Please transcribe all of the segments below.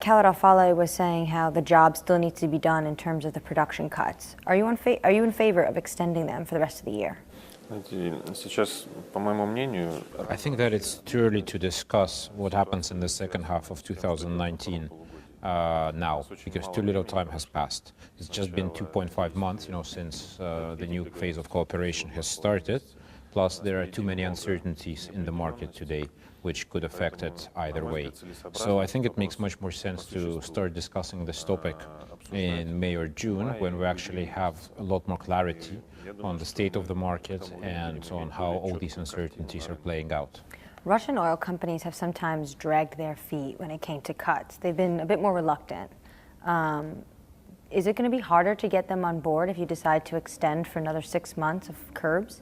Khaled was saying how the job still needs to be done in terms of the production cuts. Are you in favor of extending them for the rest of the year? I think that it's too early to discuss what happens in the second half of 2019 now, because too little time has passed. It's just been 2.5 months, since the new phase of cooperation has started. Plus, there are too many uncertainties in the market today, which could affect it either way. So I think it makes much more sense to start discussing this topic in May or June, when we actually have a lot more clarity on the state of the market and on how all these uncertainties are playing out. Russian oil companies have sometimes dragged their feet when it came to cuts. They've been a bit more reluctant. Is it going to be harder to get them on board if you decide to extend for another 6 months of curbs?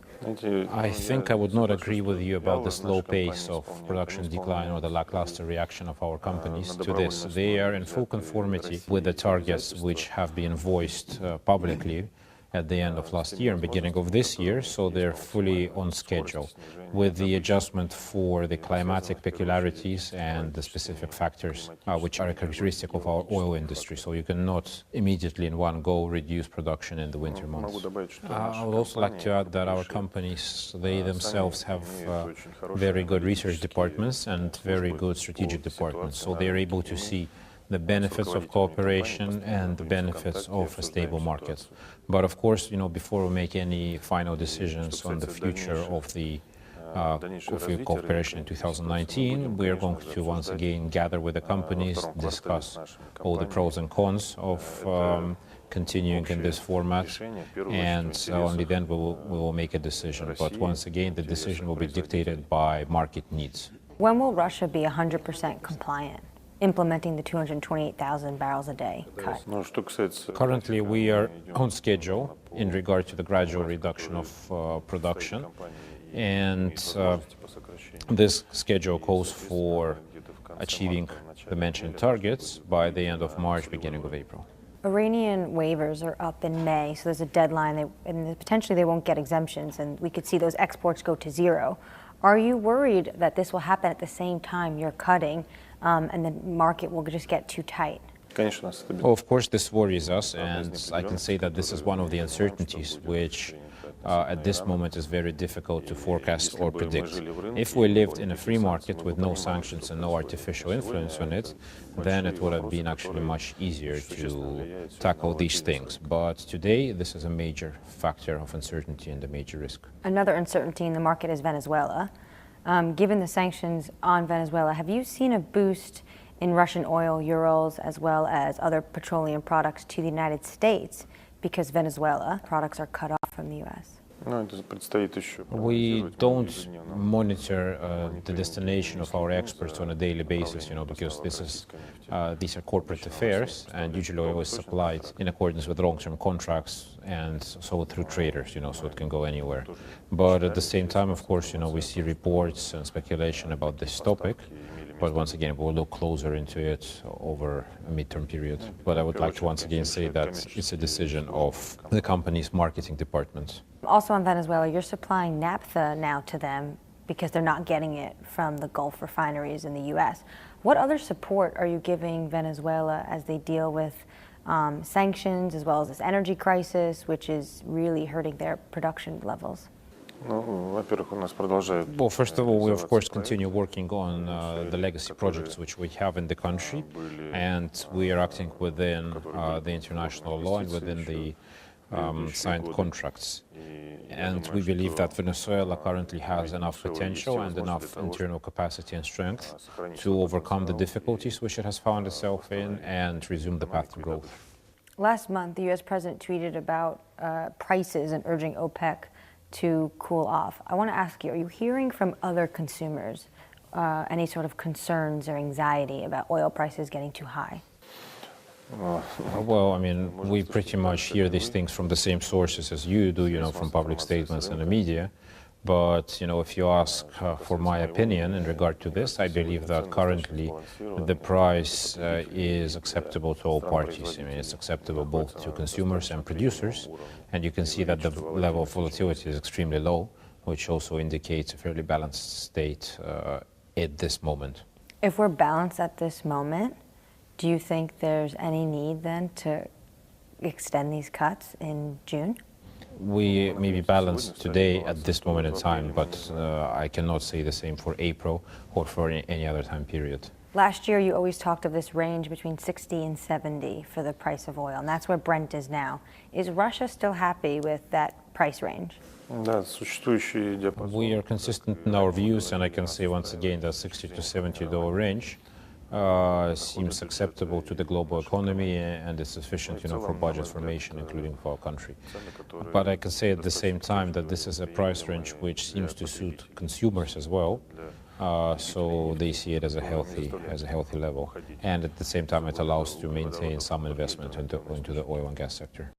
I think I would not agree with you about the slow pace of production decline or the lackluster reaction of our companies to this. They are in full conformity with the targets which have been voiced publicly at the end of last year and beginning of this year, so they're fully on schedule, with the adjustment for the climatic peculiarities and the specific factors which are a characteristic of our oil industry. So you cannot immediately in one go reduce production in the winter months. I would also like to add that our companies, they themselves have very good research departments and very good strategic departments, so they're able to see the benefits of cooperation and the benefits of a stable market. But of course, before we make any final decisions on the future of the cooperation in 2019, we are going to once again gather with the companies, discuss all the pros and cons of continuing in this format, and only then we will make a decision. But once again, the decision will be dictated by market needs. When will Russia be 100% compliant, implementing the 228,000 barrels a day cut? Currently, we are on schedule in regard to the gradual reduction of production, and this schedule calls for achieving the mentioned targets by the end of March, beginning of April. Iranian waivers are up in May, so there's a deadline, and potentially they won't get exemptions, and we could see those exports go to zero. Are you worried that this will happen at the same time you're cutting, and the market will just get too tight? Well, of course, this worries us, and I can say that this is one of the uncertainties which at this moment is very difficult to forecast or predict. If we lived in a free market with no sanctions and no artificial influence on it, then it would have been actually much easier to tackle these things. But today, this is a major factor of uncertainty and a major risk. Another uncertainty in the market is Venezuela. Given the sanctions on Venezuela, have you seen a boost in Russian oil, Urals, as well as other petroleum products to the United States because Venezuela products are cut off from the U.S.? We don't monitor the destination of our exports on a daily basis, because these are corporate affairs, and usually oil is supplied in accordance with long-term contracts and so through traders, so it can go anywhere. But at the same time, of course, we see reports and speculation about this topic. But once again, we'll look closer into it over a midterm period. But I would like to once again say that it's a decision of the company's marketing department. Also on Venezuela, you're supplying naphtha now to them because they're not getting it from the Gulf refineries in the U.S. What other support are you giving Venezuela as they deal with sanctions as well as this energy crisis, which is really hurting their production levels? Well, first of all, we of course continue working on the legacy projects which we have in the country, and we are acting within the international law and within the signed contracts. And we believe that Venezuela currently has enough potential and enough internal capacity and strength to overcome the difficulties which it has found itself in and resume the path to growth. Last month, the U.S. president tweeted about prices and urging OPEC to cool off. I want to ask you, are you hearing from other consumers any sort of concerns or anxiety about oil prices getting too high? Well, we pretty much hear these things from the same sources as you do, from public statements and the media. But, if you ask for my opinion in regard to this, I believe that currently the price is acceptable to all parties. It's acceptable both to consumers and producers. And you can see that the level of volatility is extremely low, which also indicates a fairly balanced state at this moment. If we're balanced at this moment, Do you think there's any need then to extend these cuts in June? We may be balanced today at this moment in time, but I cannot say the same for April or for any other time period. Last year, you always talked of this range between 60 and 70 for the price of oil, and that's where Brent is now. Is Russia still happy with that price range? We are consistent in our views, and I can say once again that $60 to $70 range seems acceptable to the global economy and is sufficient, for budget formation, including for our country. But I can say at the same time that this is a price range which seems to suit consumers as well. So they see it as a healthy level, and at the same time it allows to maintain some investment into the oil and gas sector.